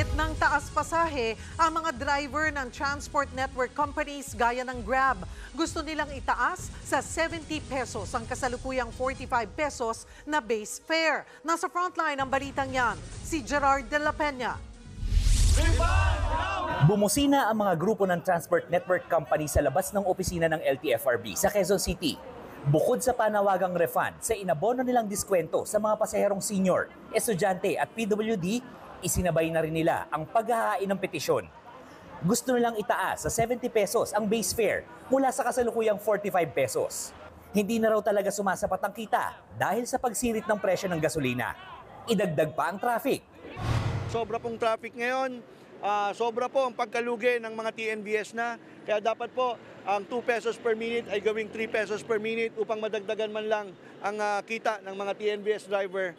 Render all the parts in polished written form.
Pilit ng taas pasahe ang mga driver ng transport network companies gaya ng Grab. Gusto nilang itaas sa 70 pesos ang kasalukuyang 45 pesos na base fare. Nasa frontline ang balitang yan, si Gerard de la Peña. Bumusina ang mga grupo ng transport network company sa labas ng opisina ng LTFRB sa Quezon City. Bukod sa panawagang refund sa inabono nilang diskwento sa mga pasaherong senior, estudyante at PWD, isinabay na rin nila ang paghahain ng petisyon. Gusto nilang itaas sa 70 pesos ang base fare mula sa kasalukuyang 45 pesos. Hindi na raw talaga sumasapat ang kita dahil sa pagsirit ng presyo ng gasolina. Idagdag pa ang traffic. Sobra pong traffic ngayon, sobra po ang pagkalugi ng mga TNVS na. Kaya dapat po ang 2 pesos per minute ay gawing 3 pesos per minute upang madagdagan man lang ang kita ng mga TNVS driver.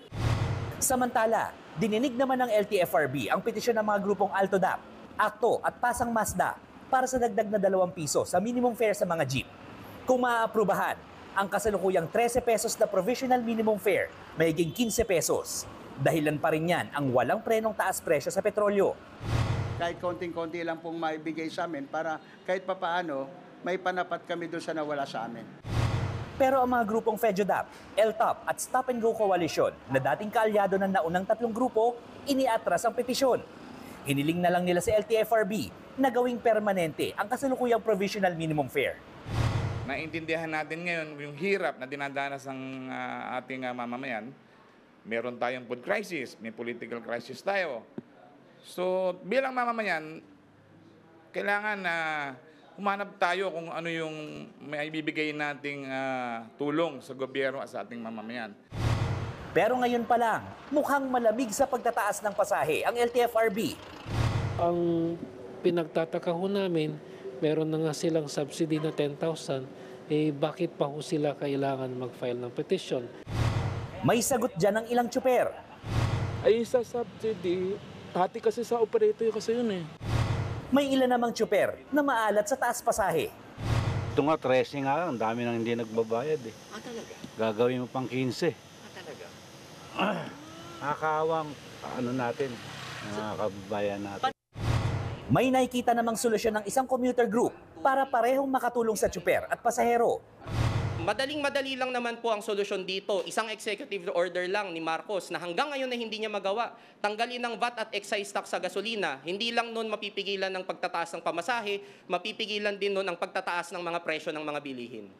Samantala, dininig naman ng LTFRB ang petisyon ng mga grupong Altodap, Akto at Pasang Mazda para sa dagdag na 2 piso sa minimum fare sa mga jeep. Kung maaaprubahan, ang kasalukuyang 13 pesos na provisional minimum fare mahiging 15 pesos. Dahilan pa rin yan ang walang prenong taas presyo sa petrolyo. Kahit konting-konti lang pong maibigay sa amin para kahit papaano may panapat kami doon sa nawala sa amin. Pero ang mga grupong FEDJODAP, LTOP at Stop and Go Coalition na dating kaalyado ng naunang 3 grupo, iniatras ang petisyon. Hiniling na lang nila sa LTFRB na gawing permanente ang kasalukuyang provisional minimum fare. Naintindihan natin ngayon yung hirap na dinadanas ng ating mamamayan. Meron tayong food crisis, may political crisis tayo. So bilang mamamayan, kailangan na humanap tayo kung ano yung may ibibigay nating tulong sa gobyerno at sa ating mamamayan. Pero ngayon pa lang, mukhang malamig sa pagtataas ng pasahe ang LTFRB. Ang pinagtataka ho namin, meron na nga silang subsidy na 10,000, bakit pa ho sila kailangan mag-file ng petition? May sagot dyan ng ilang tsuper. Ay sa subsidy, hati kasi sa operator kasi yun eh. May ilan namang tsuper na maalat sa taas pasahe. Ito nga, 13 nga, ang dami nang hindi nagbabayad eh. Talaga? Gagawin mo pang 15. Talaga? Nakakawang natin, kababayan natin. May nakikita namang solusyon ng isang commuter group para parehong makatulong sa tsuper at pasahero. Madaling-madali lang naman po ang solusyon dito. Isang executive order lang ni Marcos na hanggang ngayon na hindi niya magawa. Tanggalin ng VAT at excise tax sa gasolina. Hindi lang noon mapipigilan ng pagtataas ng pamasahe, mapipigilan din noon ang pagtataas ng mga presyo ng mga bilihin.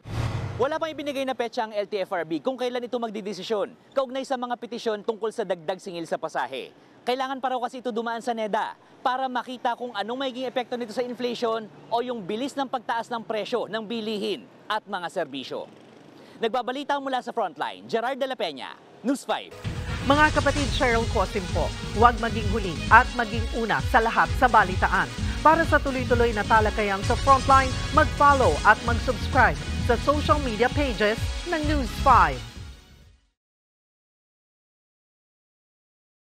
Wala pang ibinigay na petsa ang LTFRB kung kailan ito magdidesisyon kaugnay sa mga petisyon tungkol sa dagdag singil sa pasahe. Kailangan pa raw kasi ito dumaan sa NEDA para makita kung anong magiging epekto nito sa inflation o yung bilis ng pagtaas ng presyo ng bilihin at mga serbisyo. Nagbabalita mula sa Frontline, Gerard de la Peña, News 5. Mga kapatid, Cheryl Cosim po, huwag maging huli at maging una sa lahat sa balitaan. Para sa tuloy-tuloy na talakayan sa Frontline, mag-follow at mag-subscribe sa social media pages ng News 5.